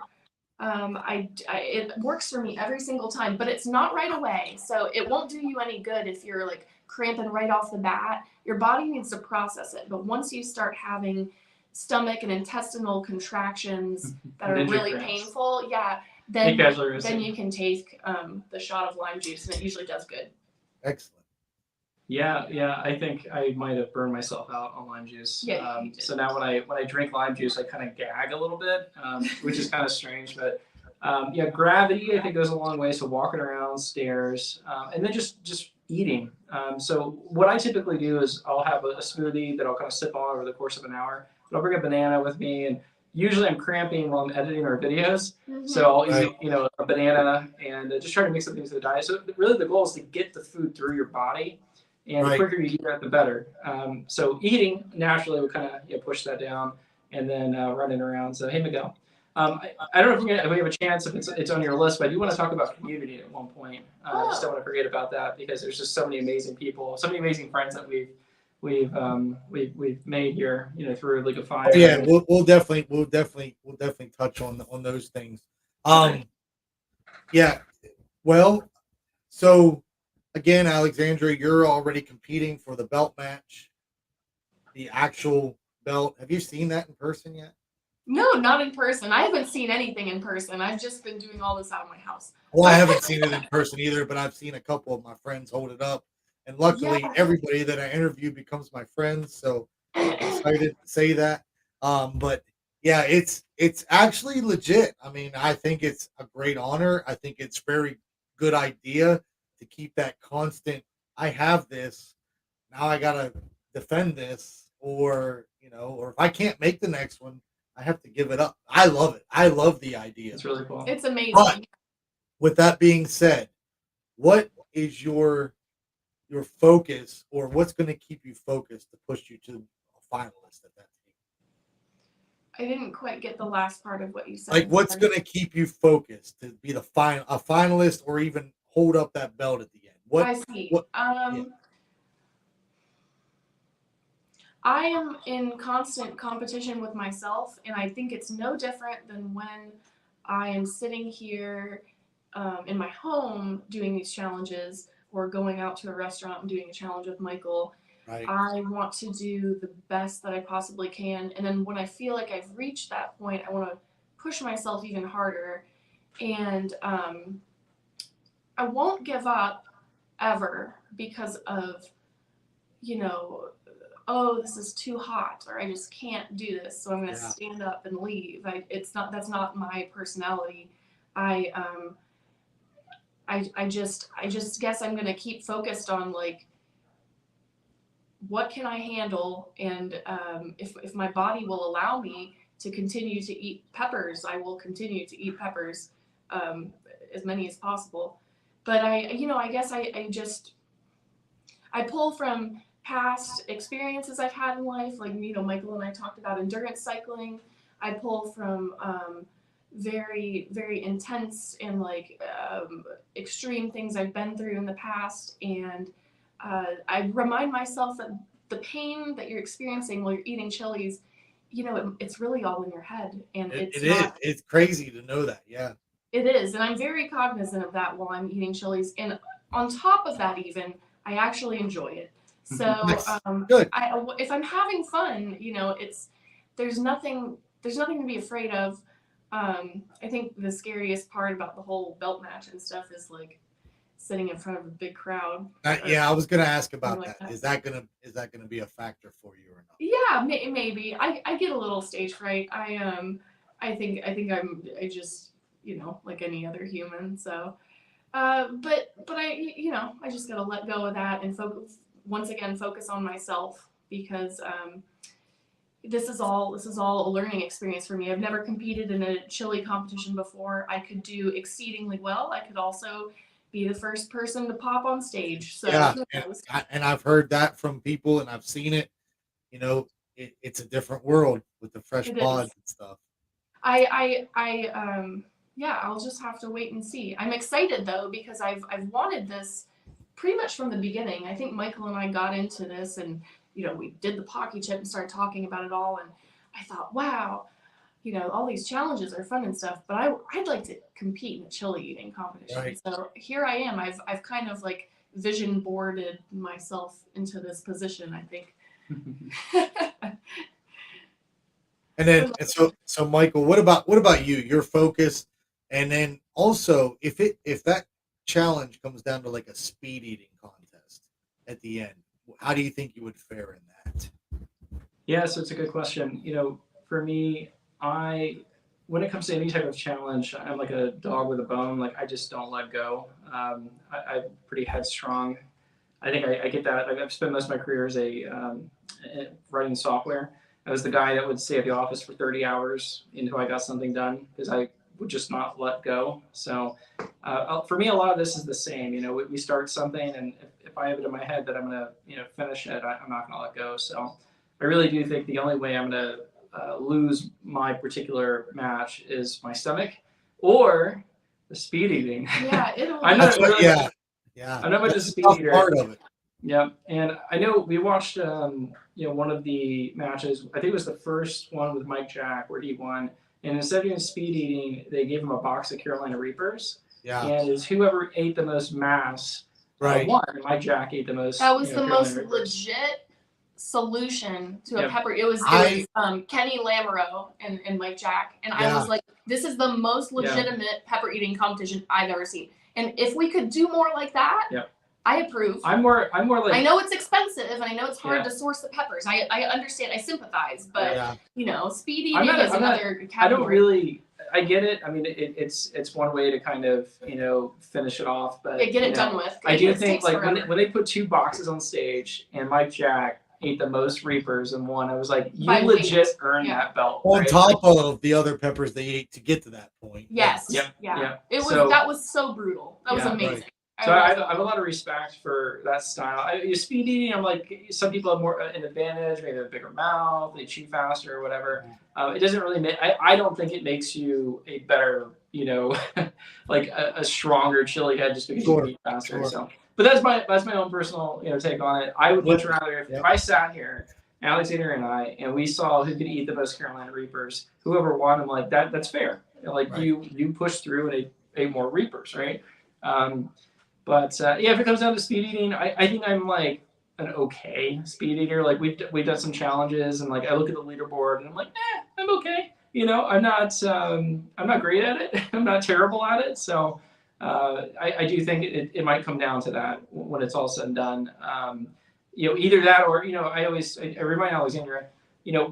It works for me every single time, but it's not right away, so it won't do you any good if you're like cramping right off the bat. Your body needs to process it, but once you start having stomach and intestinal contractions that are really painful, then you can take the shot of lime juice, and it usually does good. Excellent. Yeah. I think I might have burned myself out on lime juice. Yeah. So now when I drink lime juice, I kind of gag a little bit, which is kind of strange. But gravity I think goes a long way. So walking around, stairs, and then just eating. So what I typically do is I'll have a smoothie that I'll kind of sip on over the course of an hour. But I'll bring a banana with me, and usually I'm cramping while I'm editing our videos. Mm-hmm. So I'll eat a banana and just try to mix something into the diet. So really the goal is to get the food through your body. And the quicker you eat that, the better. So eating naturally will kind of push that down, and then running around. So hey, Miguel, I don't know if we have a chance if it's on your list, but I do want to talk about community at one point. Just don't want to forget about that because there's just so many amazing people, so many amazing friends that we've made here, through League of Fire. Yeah, we'll definitely touch on those things. Yeah, well, so. Again, Alexandria, you're already competing for the belt match, the actual belt. Have you seen that in person yet? No, not in person. I haven't seen anything in person. I've just been doing all this out of my house. Well, I haven't seen it in person either, but I've seen a couple of my friends hold it up. And luckily, everybody that I interview becomes my friend. So I'm excited to say that. But yeah, it's actually legit. I mean, I think it's a great honor. I think it's very good idea to keep that constant. I have this, now I gotta defend this, or or if I can't make the next one, I have to give it up. I love it. I love the idea. It's really cool. It's amazing. But with that being said, what is your focus, or what's going to keep you focused to push you to a finalist at that team? I didn't quite get the last part of what you said. Like, what's going to keep you focused to be a finalist, or even hold up that belt at the end? I see. I am in constant competition with myself, and I think it's no different than when I am sitting here in my home doing these challenges or going out to a restaurant and doing a challenge with Michael. Right. I want to do the best that I possibly can. And then when I feel like I've reached that point, I want to push myself even harder. And I won't give up ever because of, you know, oh, this is too hot, or I just can't do this, so I'm going to Yeah. stand up and leave. That's not my personality. I just guess I'm going to keep focused on like, what can I handle? And if my body will allow me to continue to eat peppers, I will continue to eat peppers, as many as possible. But I guess I pull from past experiences I've had in life, like, Michael and I talked about endurance cycling. I pull from very, very intense and like extreme things I've been through in the past. And I remind myself that the pain that you're experiencing while you're eating chilies, it's really all in your head. And It's crazy to know that. Yeah. It is. And I'm very cognizant of that while I'm eating chilies. And on top of that, even, I actually enjoy it. So Nice. Good. if I'm having fun, there's nothing to be afraid of. I think the scariest part about the whole belt match and stuff is like sitting in front of a big crowd. Yeah, I was gonna ask about like that. that. Is that gonna be a factor for you or not? Yeah, maybe. I get a little stage fright. I think I just, like any other human. So but I just gotta let go of that and focus on myself, because this is all a learning experience for me. I've never competed in a chili competition before. I could do exceedingly well. I could also be the first person to pop on stage. So yeah, and I've heard that from people, and I've seen it. It's a different world with the fresh pods and stuff. Yeah, I'll just have to wait and see. I'm excited though, because I've wanted this pretty much from the beginning. I think Michael and I got into this, and we did the Pocky Chip and started talking about it all, and I thought, wow, all these challenges are fun and stuff, but I'd like to compete in a chili eating competition. Right. So here I am. I've kind of like vision boarded myself into this position, I think. And then, so Michael, what about you? Your focus, and then also if that challenge comes down to like a speed eating contest at the end, how do you think you would fare in that? Yeah, so it's a good question. For me, when it comes to any type of challenge, I'm like a dog with a bone. Like, I just don't let go. I'm pretty headstrong. I think I get that. I've spent most of my career as writing software. I was the guy that would stay at the office for 30 hours until I got something done, because I would just not let go. So for me, a lot of this is the same. We start something, and if I have it in my head that I'm going to finish it, I'm not going to let go. So I really do think the only way I'm going to lose my particular match is my stomach or the speed eating. Yeah, I'm not much a speed eater. Part of it. Yeah, and I know we watched one of the matches. I think it was the first one with Mike Jack where he won. And instead of doing speed eating, they gave him a box of Carolina Reapers. Yeah. And it's whoever ate the most mass won. And Mike Jack ate the most. That was the Carolina most Reapers. Legit solution to a pepper. It was Kenny Lamoureux and Mike Jack, and I was like, this is the most legitimate pepper eating competition I've ever seen. And if we could do more like that, I approve. I'm more like, I know it's expensive, and I know it's hard to source the peppers. I understand. I sympathize, but speed eating is another category. I don't really. I get it. I mean, it's one way to kind of finish it off, but get it done with. I do think like when they put two boxes on stage and Mike Jack ate the most Reapers and won, I was like, you legit earned that belt. On top of the other peppers they ate to get to that point. Yes. Yeah. It was that was so brutal. That was amazing. Right. So I have a lot of respect for that style. Speed eating, I'm like, some people have more an advantage, maybe a bigger mouth, they chew faster or whatever. It doesn't really make, I don't think it makes you a better, like a stronger chili head just because you eat faster. Sure. So, but that's my own personal take on it. I would much rather if I sat here, Alexandria and I, and we saw who could eat the most Carolina Reapers, whoever won, I'm like, that's fair. Like you push through 8 more reapers, right? But yeah, if it comes down to speed eating, I think I'm like an okay speed eater. Like we've done some challenges, and like I look at the leaderboard, and I'm like, I'm okay. I'm not great at it. I'm not terrible at it. So I do think it might come down to that when it's all said and done. Either that or I remind Alexandria,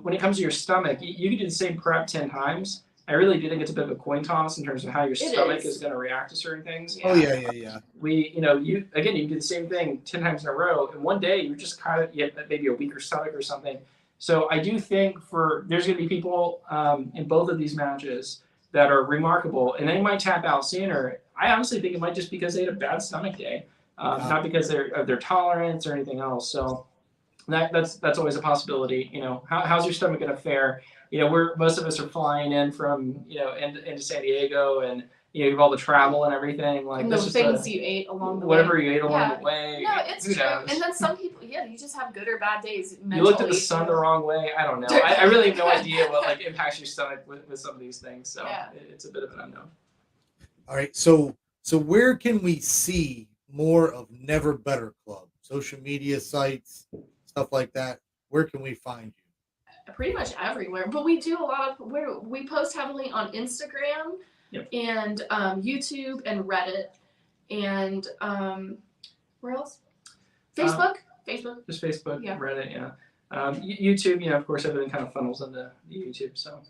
when it comes to your stomach, you can do the same prep 10 times. I really do think it's a bit of a coin toss in terms of how your stomach is going to react to certain things. Oh yeah. You do the same thing 10 times in a row, and one day you're just kind of maybe a weaker stomach or something. So I do think there's going to be people in both of these matches that are remarkable, and they might tap out sooner. I honestly think it might just because they had a bad stomach day, not because of their tolerance or anything else. So that's always a possibility. How's your stomach going to fare? Most of us are flying in from into San Diego, and you have all the travel and everything. Like and that's those just things you ate along the way. Whatever you ate along the way. No, it's true. Knows? And then some people, you just have good or bad days. Mentally. You looked at the sun the wrong way. I don't know. I really have no idea what impacts your stomach with some of these things. So it's a bit of an unknown. All right. So where can we see more of Never Better Club? Social media sites, stuff like that. Where can we find you? Pretty much everywhere, but we do a lot of we post heavily on Instagram and YouTube and Reddit and where else? Facebook. Just Facebook, yeah. Reddit, yeah. YouTube, of course, everything kind of funnels into YouTube. So.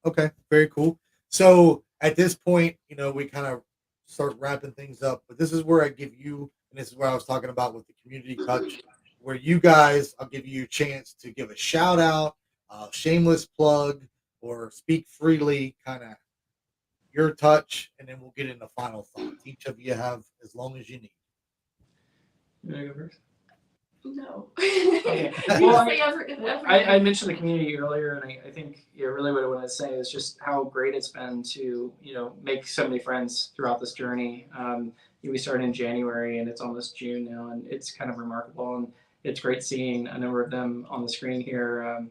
Okay, very cool. So at this point, we kind of start wrapping things up, but this is where I give you, and this is where I was talking about with the community touch. Where you guys, I'll give you a chance to give a shout out, shameless plug, or speak freely, kind of your touch, and then we'll get into final thoughts. Each of you have as long as you need. You want to go first? No. Okay. Well, I mentioned the community earlier, and I think really what I want to say is just how great it's been to make so many friends throughout this journey. We started in January, and it's almost June now, and it's kind of remarkable. And it's great seeing a number of them on the screen here.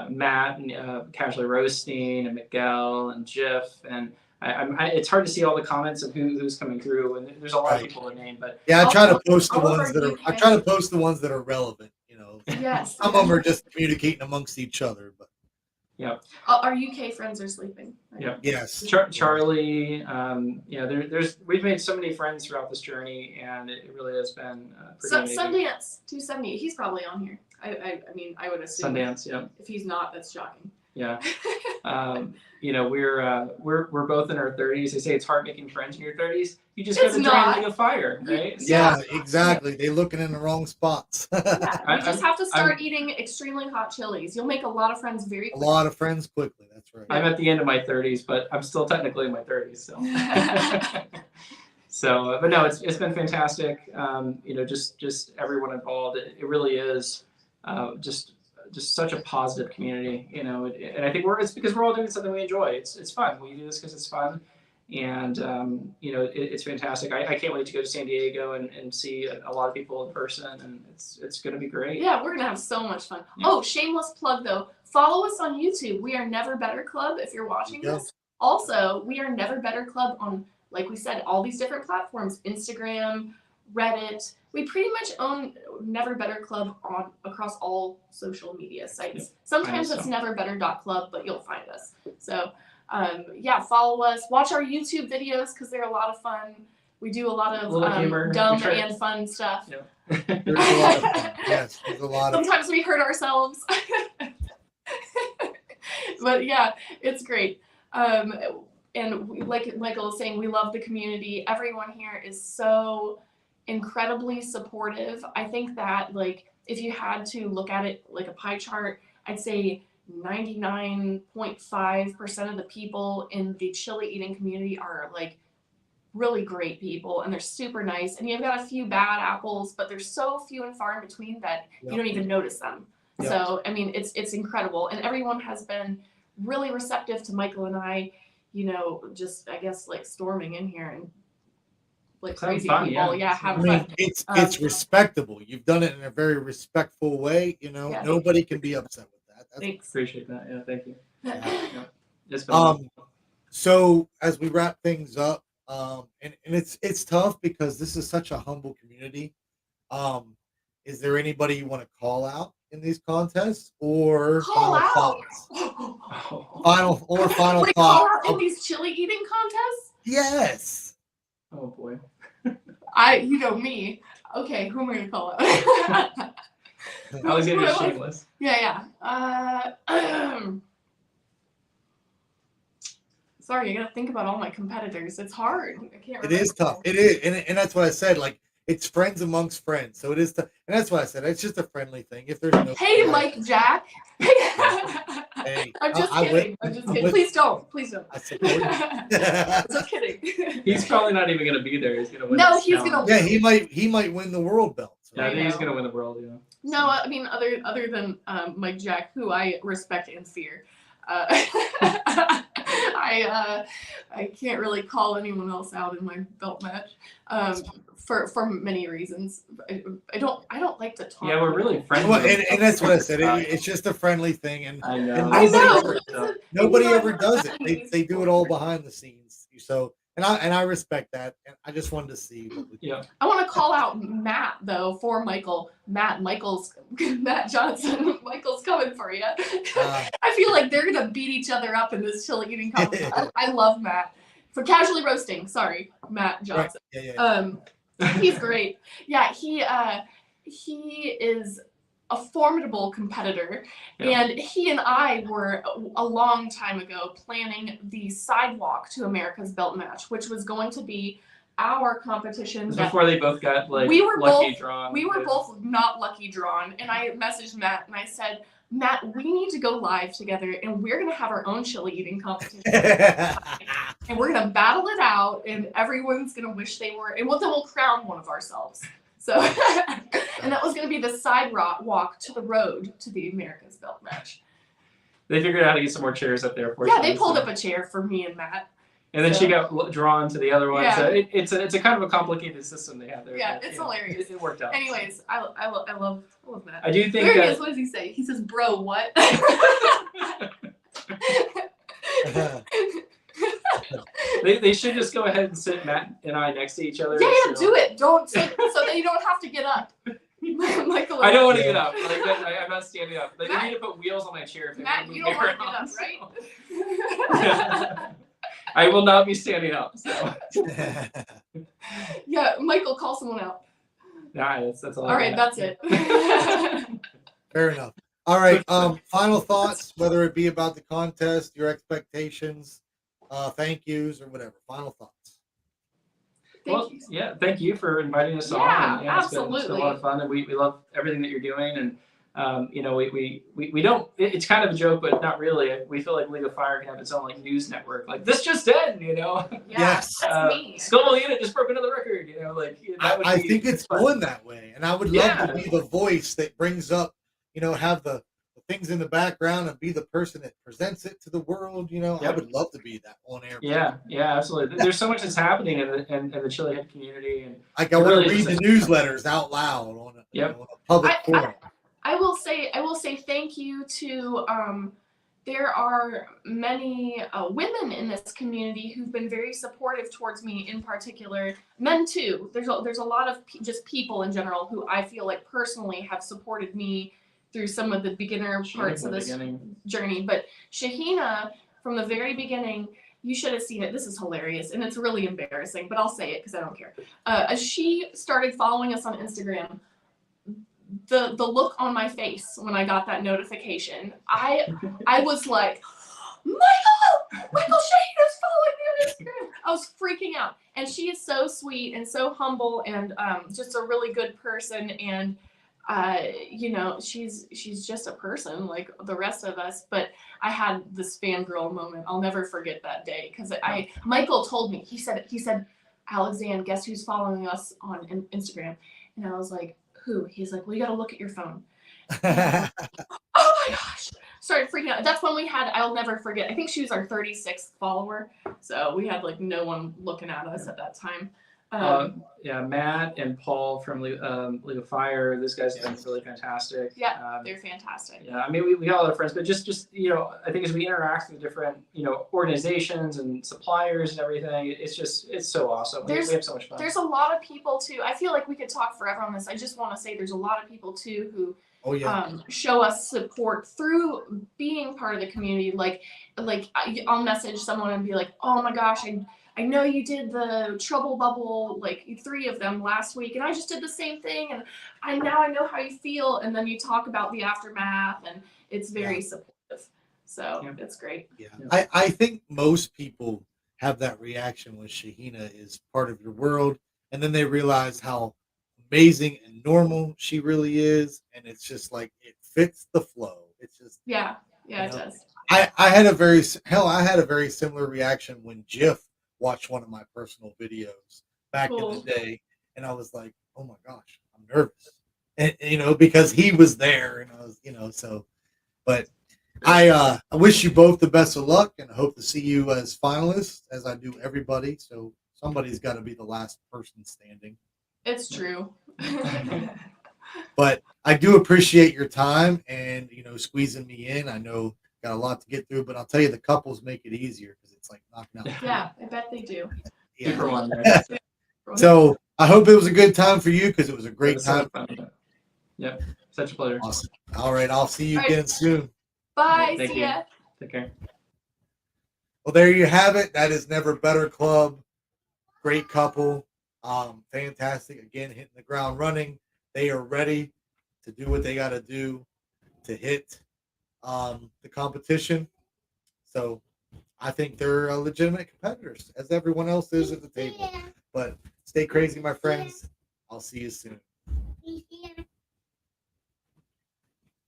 Matt and Casually Roasting and Miguel and Jiff. And it's hard to see all the comments of who's coming through. And there's a lot of people to name. But yeah, I try to post the ones that are relevant. Yes. Some of them are just communicating amongst each other. But yeah. Our UK friends are sleeping. Right? Yeah. Yes. Charlie. We've made so many friends throughout this journey, and it really has been pretty amazing. Sundance 270. He's probably on here. I mean, I would assume. Sundance. Yeah. If he's not, that's shocking. Yeah. We're both in our 30s. They say it's hard making friends in your 30s. You just got to join a fire, right? Yeah, exactly. They're looking in the wrong spots. You just have to start eating extremely hot chilies. You'll make a lot of friends very quickly. A lot of friends quickly. That's right. I'm at the end of my 30s, but I'm still technically in my 30s. So, but no, it's been fantastic. Just everyone involved. It really is just such a positive community, and I think it's because we're all doing something we enjoy. It's fun. We do this because it's fun, and it's fantastic. I can't wait to go to San Diego and see a lot of people in person, and it's going to be great. Yeah, we're gonna have so much fun. Yeah. Oh, shameless plug though. Follow us on YouTube. We are Never Better Club if you're watching this. Also, we are Never Better Club on, like we said, all these different platforms: Instagram, Reddit. We pretty much own Never Better Club across all social media sites. Sometimes it's neverbetter.club, but you'll find us. So, follow us. Watch our YouTube videos because they're a lot of fun. We do a lot of dumb and fun stuff. Yeah. There's a lot of fun. Yes, there's a lot of Sometimes we hurt ourselves. But yeah, it's great. And like Michael was saying, we love the community. Everyone here is so incredibly supportive. I think that if you had to look at it like a pie chart, I'd say 99.5% of the people in the chili eating community are really great people, and they're super nice. And you've got a few bad apples, but they're so few and far in between that you don't even notice them. Yep. So I mean, it's incredible, and everyone has been really receptive to Michael and I. Just I guess storming in here and crazy fun, people, have fun. It's respectable. You've done it in a very respectful way. Nobody can be upset with that. Thanks. Appreciate that. Yeah, thank you. Yeah. It's been So as we wrap things up, and it's tough because this is such a humble community. Um, is there anybody you want to call out in these contests or Call final out. thoughts? Oh, Final Wait, thoughts. call out in these chili eating contests? Yes. oh boy. You know me. Okay, who am I gonna call out? Alexandria is shameless. Yeah. Sorry, I gotta think about all my competitors. It's hard. I can't remember. It is tough. It is, and that's what I said. Like it's friends amongst friends, so it is tough. And that's what I said. It's just a friendly thing. If there's no, Hey, Mike Jack. Hey, I'm just kidding. I'm just kidding. Please don't. Please don't. I support you. Just kidding. He's probably not even gonna be there. He's gonna win. No, this he's challenge. gonna. Yeah, he might win the world belt. So. Yeah, I think he's gonna win the world. Yeah. No, I mean other than Mike Jack, who I respect and fear. I can't really call anyone else out in my belt match for many reasons. I don't like to talk. Yeah, we're really friendly. Well, and that's what I said. It's just a friendly thing, and I know. and nobody ever does it. They do it all behind the scenes. So and I respect that, and I just wanted to see. What we I want to call out Matt though for Michael. Matt Johnson. Michael's coming for you. I feel like they're gonna beat each other up in this chili eating contest. I love Matt for casually roasting. Sorry, Matt Johnson. Right. Yeah. He's great. Yeah, he is a formidable competitor, and he and I were a long time ago planning the sidewalk to America's belt match, which was going to be our competition. Before they both got like drawn. We were both not lucky drawn, and I messaged Matt and I said, Matt, we need to go live together, and we're gonna have our own chili eating competition, and we're gonna battle it out, and everyone's gonna wish they were, and then we'll crown one of ourselves. So, and that was gonna be the side walk to the road to the America's belt match. They figured out how to get some more chairs up there for. Yeah, they pulled up a chair for me and Matt. And then she got drawn to the other one. Yeah. So it's a kind of a complicated system they have there. Yeah, it's hilarious. It worked out. Anyways, I love Matt. I do think there he is. What does he say? He says, "Bro, what?" They should just go ahead and sit Matt and I next to each other. Yeah, do it. Don't so that you don't have to get up. Michael, I don't want to get up. Like I'm not standing up. Like, they need to put wheels on my chair. If Matt, you don't want to get up, right? I will not be standing up. So. Yeah, Michael, call someone out. Nah, that's all. All right, that's it. Fair enough. All right. Final thoughts, whether it be about the contest, your expectations, thank yous, or whatever. Final thoughts. Thank you for inviting us on. And, absolutely. It's been a lot of fun, and we love everything that you're doing. And we don't. It's kind of a joke, but not really. We feel like League of Fire can have its own like news network. Like this just did, Yeah, yes. That's me. Skull Unit just broke another record. I think it's going that way, and I would love to be the voice that brings up, have the things in the background and be the person that presents it to the world. I would love to be that on air. Yeah, absolutely. There's so much that's happening in the Chilihead community, and I want to read the newsletters out loud on a public forum. I will say thank you to there are many women in this community who've been very supportive towards me in particular. Men too. There's a lot of just people in general who I feel like personally have supported me through some of the beginner parts of this journey. But Shahina, from the very beginning, you should have seen it. This is hilarious, and it's really embarrassing, but I'll say it because I don't care. As she started following us on Instagram, the look on my face when I got that notification, I was like, Michael Shahina's following me on Instagram. I was freaking out, and she is so sweet and so humble and just a really good person, and she's just a person like the rest of us. But I had this fangirl moment. I'll never forget that day because Michael told me, he said, Alexandria, guess who's following us on Instagram? And I was like, who? He's like, well, you got to look at your phone. Oh my gosh. Started freaking out. That's when we had, I'll never forget, I think she was our 36th follower. So we had like no one looking at us at that time. Yeah, Matt and Paul from League of Fire. Those guys have been really fantastic. Yeah, they're fantastic. Yeah, I mean, we got a lot of friends, but just I think as we interact with different organizations and suppliers and everything, it's so awesome. We have so much fun. There's a lot of people too. I feel like we could talk forever on this. I just want to say there's a lot of people too who show us support through being part of the community. Like I'll message someone and be like, oh my gosh, I know you did the Trouble Bubble, like 3 of them last week, and I just did the same thing, and I know how you feel. And then you talk about the aftermath, and it's very supportive. So it's great. Yeah. I think most people have that reaction when Shahina is part of your world, and then they realize how amazing and normal she really is, and it's just like it fits the flow. It's just it does. I had a very similar reaction when Jiff watched one of my personal videos back in the day, and I was like, oh my gosh, I'm nervous, and because he was there, and I was so. But I wish you both the best of luck, and I hope to see you as finalists, as I do everybody. So somebody's got to be the last person standing. It's true. But I do appreciate your time and squeezing me in. I know got a lot to get through, but I'll tell you, the couples make it easier because it's like knocking out. Yeah, I bet they do. Yeah. For one there. So I hope it was a good time for you, because it was a great time. Yep, such a pleasure. Awesome. All right, I'll see you again soon. Bye. Thank See you. ya. Take care. Well, there you have it. That is Never Better Club. Great couple. Fantastic. Again, hitting the ground running. They are ready to do what they got to do to hit the competition. So I think they're legitimate competitors, as everyone else is at the table. But stay crazy, my friends. I'll see you soon.